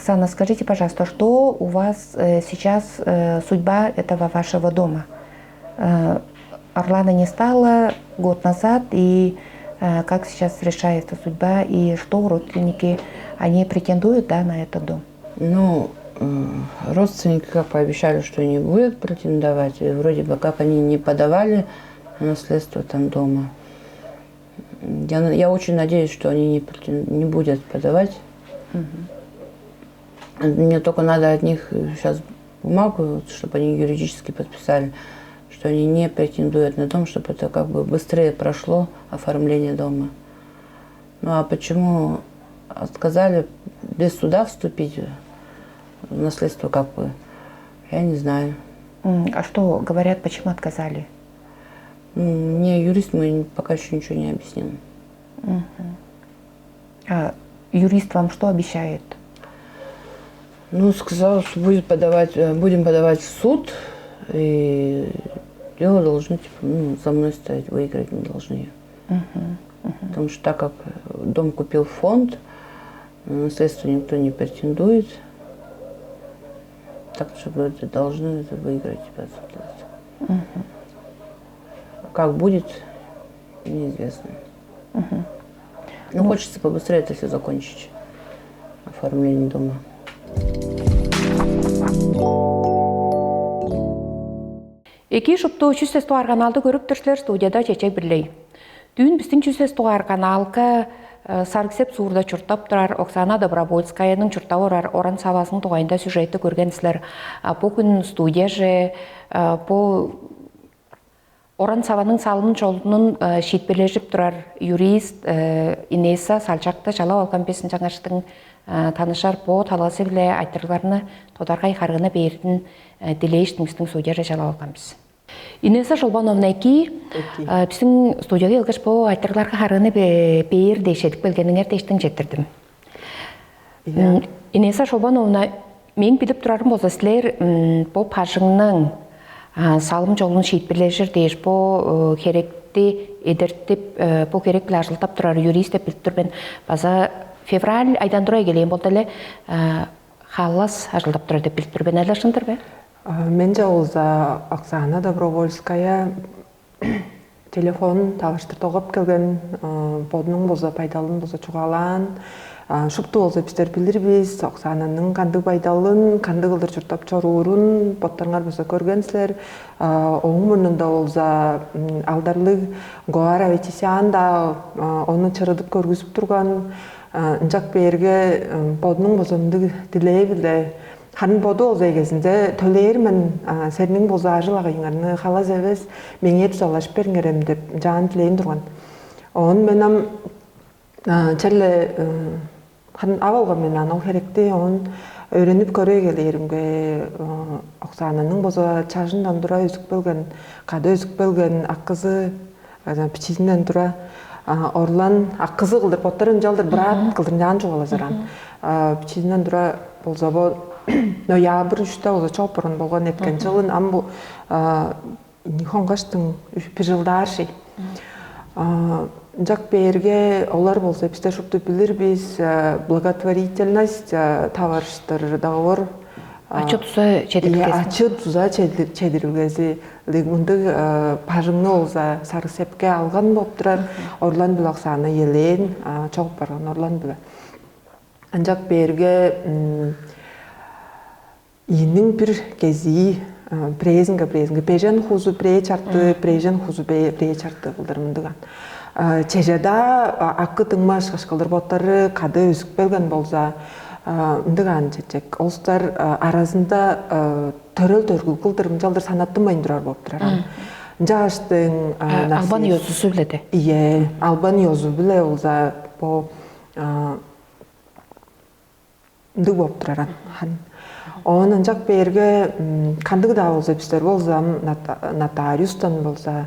Оксана, скажите, пожалуйста, что у вас сейчас судьба этого вашего дома? Орлана не стало год назад, и как сейчас решается судьба, и что родственники, они претендуют, да, на этот дом? Ну, родственники как пообещали, что не будут претендовать, и вроде бы как они не подавали наследство там дома. Я очень надеюсь, что они не будут подавать. Мне только надо от них сейчас бумагу, чтобы они юридически подписали, что они не претендуют на дом, чтобы это как бы быстрее прошло оформление дома. Ну а почему отказали без суда вступить в наследство, как бы, я не знаю. А что говорят, почему отказали? Мне юрист мой пока еще ничего не объяснил. А юрист вам что обещает? Ну, сказал, что будем подавать в суд, и дело должны, типа, за мной стоять, выиграть не должны. Потому что так как дом купил фонд, на наследство никто не претендует, так что должны выиграть. Как будет, неизвестно. Ну, хочется побыстрее это все закончить, оформление дома. Эки шупту 300 туар каналды көріп тұрсылар студияда чечей бірлей. Дүйін біздің 300 туар каналға саргсеп суырда чұртап тұрар Оксана Добровольскаяның чұртау оран савасының туғайында сюжетті көргенсілер. Бұл күн студия же бұл оран саваның салымын жолының шетпележіп тұрар юрист Инесса Салчакты жала алған бесін жаңаштың танышар бұл талғасы біле айтырларыны тодарға қарғыны бердің дилейштің біздің студияға жала алған біз. Инесса Шолбановна ки біздің студияға елгіш бұл айтырларға қарғыны бейір дейшедік білгеніңер дейштің жеттірдім. Инесса Шолбановна, мен біліп тұрарым болса сілер бұл пажыңның салым жолын шетпележір дейш бұл керекті едіртіп, бұл керек біле ажылтап тұрар юрист деп біліп тұрбен база февраль айдан тұрай келейін болды әлі қалас ажылдап тұрар деп біліп тұрбен әлі шындыр бе? Мен жауыза Оксана Добровольская телефон талаштыр тоғып келген бодының болса пайдалын болса чуғалан шупту болса пістер білдір біз Оксананың қанды пайдалын, қанды қылдыр жұртап чоруырын боттарыңар болса көргенсілер оң мұрнында болса алдарлы Гоара Ветисян да оны чырыдып көргізіп тұрған Нжак берге бодының болсамды дилей білді Хан боду олзай кезінде төлейір мен сәрінің болза ажыл ағайыңарны қалаз әвес меңе тұзалаш беріңерем деп жан тілейін тұрған. Оғын менам чәрлі хан авалға мен анау керекті оғын өреніп көрей келейірімге Оксананың болза чажындан тұра өзік бөлген, қады өзік бөлген аққызы пічізінен тұра орлан аққызы қылдыр, поттарын жалдыр бірат қылдыр жан жоғала заран. Пічізінен тұра болза бол ноябрь үшті олы чоп бұрын болған еткен жылын амбу Нихонғаштың пижылдарши. Жак берге олар болса пістер шупту білір біз благотворительность таварыштыр договор Ачы тұза чедірілгесі? Ачы тұза чедірілгесі. Мұнды пажыңны олза сары сепке алған болып тұрар. Орлан бұл Оксана елен чоп барған орлан бұл. Жак берге Иның бір кезі презінгі, пейжен хузу прей чарты, прейжен хузу прей чарты қылдырмындыған. Чежеда аққы тыңмаш қашқылдыр боттары қады өзік белген болса, үндіған чечек. Олыстар аразында төрел төргіл қылдырым жалдар санатты майындырар болып тұрар. Жағаштың... Албан йозу біледі? Ие, албан йозу біле олса бұл үндік болып тұраран. Onun ancak berge kandığı da olsa bizler bolsa notariustan bolsa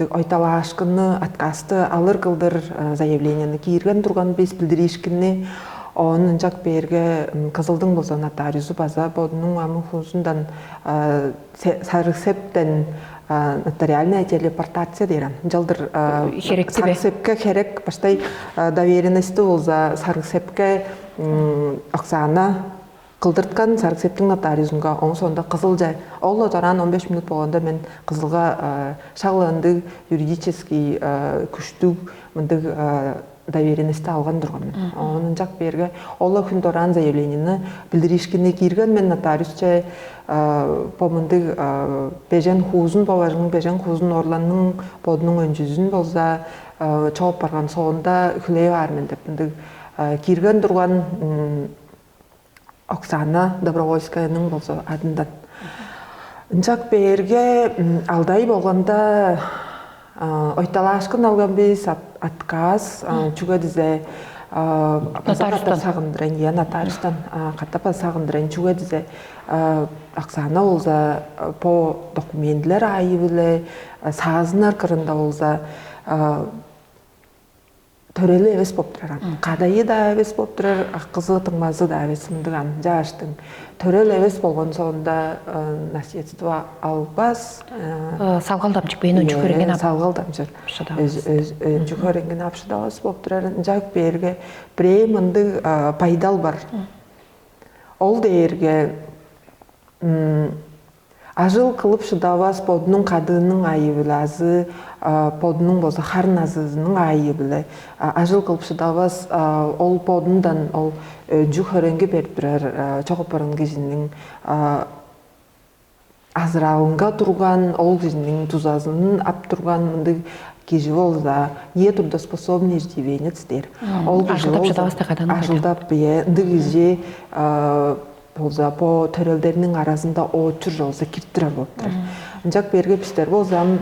oytala aşkını atkastı alır kıldır заявленияны кирген турган бес билдиришкинни onun ancak berge kızıldың bolsa notariusu база бодунун амын хузундан сарысептен нотариальная телепортация дейрен. Жалдыр сарысепке керек баштай доверенности болса сарысепке Оксана кылдырткан Сарыксептин нотариусунга оң сонда кызыл жай. Ол оторан 15 минут болгондо мен кызылга шагыланды юридический күчтүү мындык доверенности алган турганмын. Онун жак берге ол күн торан заявлениени билдиришкине кирген мен нотариусча помындык бежен хуузун бабажынын бежен хуузун орланның бодунун өнжүзүн болса чогуп барган соонда хүлөй бармын деп мындык кирген турган Оксана Добровольскаянын болсо адындан. Жак берге алдай болгонда ойталашкын алган биз отказ чуга дизе Нотариустан сагындырын, я нотариустан каттап сагындырын чуга дизе Оксана болса по документлер айыбылы саазынар кырында болса төрелі эвес боп турар. Кадайы да эвес боп турар, кызы тыңмазы да эвес мындыган жаштың. Төрелі эвес болгон соонда наследство албас. Салгалдамчык бейин өнчү көренген ап. Салгалдамчыр. Өнчү көренген апшыдабас боп турар. Жак берге бирей мындык пайдал бар. Ол дээрге ажыл кылып шыдабас подунун кадынын айыбылазы, подунун болса харназызынын айыбылы. Ажыл кылып шыдабас ол подундан ол жүхөрөнгө берип турар чогуп барган кишинин азырабынга турган, ол кишинин тузазынын ап турган мындык киши болса не трудоспособный иждивенец дер. Ол киши ажылдап ындык киши болса по төрөлдеринин арасында очур болса киртирер болуп турар. Жак берге биздер болсам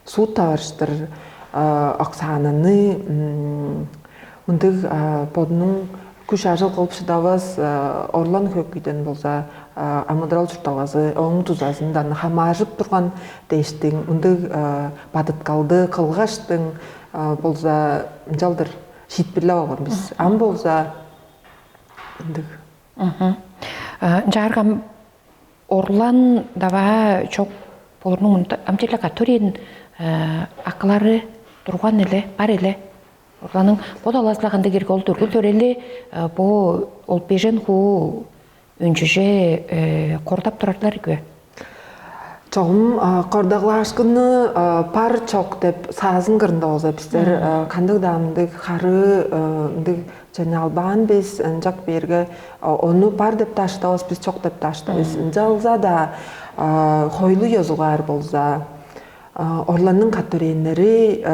суд табарыштыр Оксананы мындык подунун күч ажыл кылып шыдабас орлан хөкүйтен болса амыдрал чурталазы оң тузасындан хамажып турган дештиң мындык бадыткалды кылгаштың болса жалдыр шитпирлеп алган биз. Ам болса мындык Жаргам орлан дава чок полурнун амчеле катурин акылары турган эле бар эле. Орланын бодаласлаганда керек ол төргүл төрели бу ол бежен ху өнчүже кордап турарлар күбө. Чогум кордоглашкыны пар чок деп саазын кырында болса биздер кандык даамдык хары мындык жана албаган биз жак берге ону пар деп таштабыз, биз чок деп таштабыз. Жалза да хойлу ёзугар болса орланын катөренleri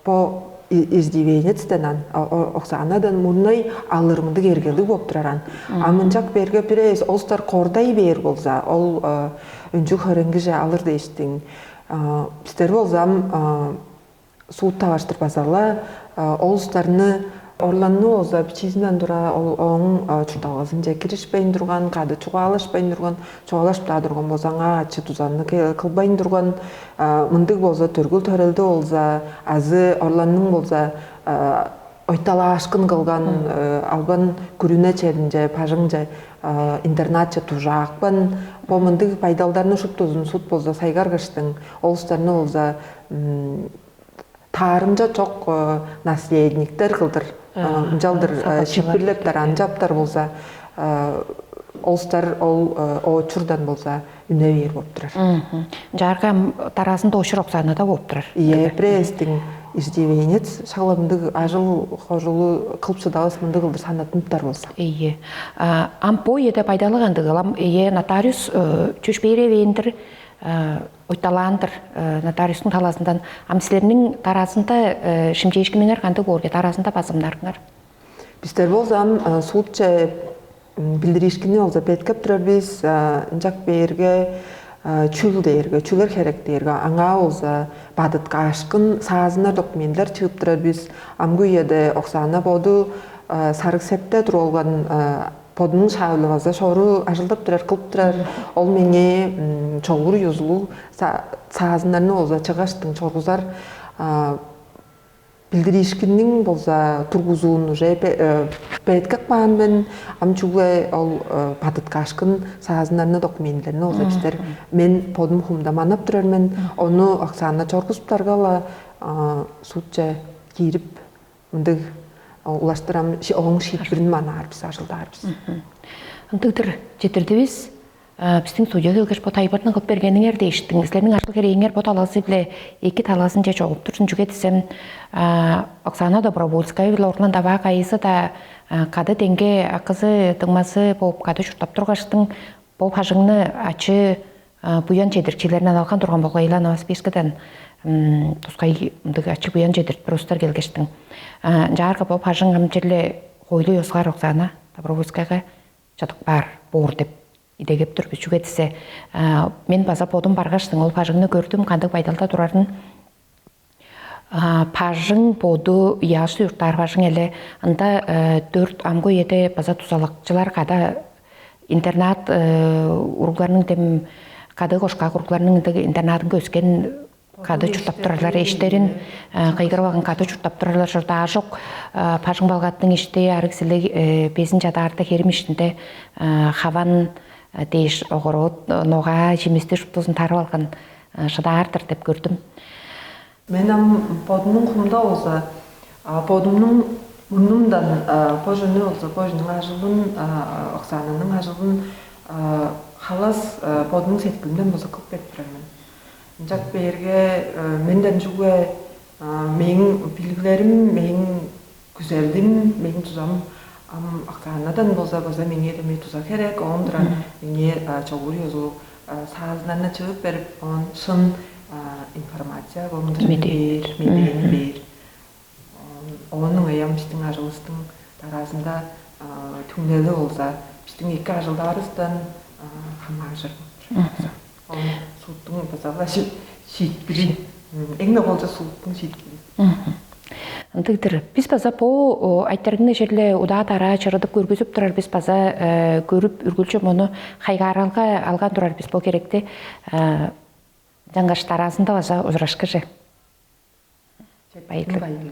по издивенецтенан Оксанадан мурнай алырмындык эргелик болуп тураран. Амынчак берге бирес олстар кордай бер болса ол өнчү хөрөнгө алыр дейштиң. Биздер болсам суд табаштырбасала олстарны орланны болса бичизинен тура оң чурталгазын же киришпейин турган, кады чугалашпайын турган, чугалашып турган болсаңа ачы тузанны кылбайын турган мындык болса төргүл төрөлдө болса азы орланның болса ойталашкын кылган албан күрүнө чедин же пажың же интернатчы тужакпын бу мындык пайдалдарын шуптузун суд болса сайгаргыштың олустарны болса таарымжа чок наследниктер кылдыр жалдыр шипирлептер анжаптар болса олстар ол очурдан болса үнө бер болуп турар. Жаргам тарасында очур Оксанада болуп турар. Престиң издивенец шагаламдык ажыл хожулу кылып шыдабас мындык кылдыр санатымтар болса. Ампо еде пайдалыгандыгы алам нотариус чүш беребейиндир ойталандыр нотариустун таласындан амсилернин тарасында шимжейишкимиңер кандык орге тарасында басымдарыңар. Биздер болсам судча билдиришкини болса беткеп турар биз жак берге чүл дээрге, чүлөр керек дээрге аңа болса бадытка ашкын саазына документтер чыгып турар биз амгы еде Оксана боду Сарыксепте турулган подунун шаабылыбаза шору ажылдап турар, кылып турар. Ол меңе чогур юзулуу саазынарны болса чыгаштың чоргузар билдиришкинин болса тургузуун уже беткек баан мен амчугу ол бадытка ашкын саазынарны документтерини болса биздер мен подум хумдаманап турар мен ону Оксана чоргузуптаргала судча кирип мындык улаштырам оң шитбирин манаар біз ажылдар біз. Антыгдыр жетирдибиз. Биздин студияга келгеш бо тайбырдын кылып бергениңер дейиштиң. Силердин ашыл керегиңер бо таласы биле эки таласын же чогуп турсун жүгө десем, Оксана Добровольская биле орнан даба кайысы да кады теңге акызы тыңмасы болуп кады чуртап тургаштың бо пажыңны ачы буян чедирчилеринен алган турган болгойлар Новосибирскеден тускай мындык ачы буян чедирт брустар келгештиң. Жарга бо пажың амчеле койлу ёсгар Оксана Добровольскаяга жатык бар боор деп идегеп турбуз жүгө десе, мен база подум баргаштың, ол пажыңны көрдүм, кандык пайдалда турарын. Пажың поду яшы юрттар пажың эле анда 4 амго еде база тузалыкчылар када интернат уругларының тем кады кошка уругларының интернатын көскен кады чуртап турарлар эштерин кыйгырбаган кады чуртап турарлар журда ажок пажың балгаттың иште арыксиле безин жадарды херим иштинде хаван дейш огород нога жемисти шуптусын тарып алган шыдаартыр деп көрдүм. Мен подумның кумда олса, подумның муннумдан пожыны олса, пожының ажылын, Оксананың ажылын халас подумның сеткілден болса көп бекпіремен. Жак берге менден жүге менің билгілерім, менің күзелдім, менің тузам Оксанадан болса база менге деме туза керек, ондыра менге чогур езу саазынан чыгып берип, он шын информация болмады бер. Оның аям биздин ажылыстың таразында түңнелі болса, биздин эки ажылдарыстан хамажыр. Суттың базала шийтбирин. Эң болса суттың шийтбирин. Антыгдыр, биз база по айтаргын жерле удаа тара чырыдып көргүзүп турар, биз база көрүп үргүлчү мону хайгаралга алган турар биз по керекти. Жаңгаш таразында база узрашкы же. Байыклы.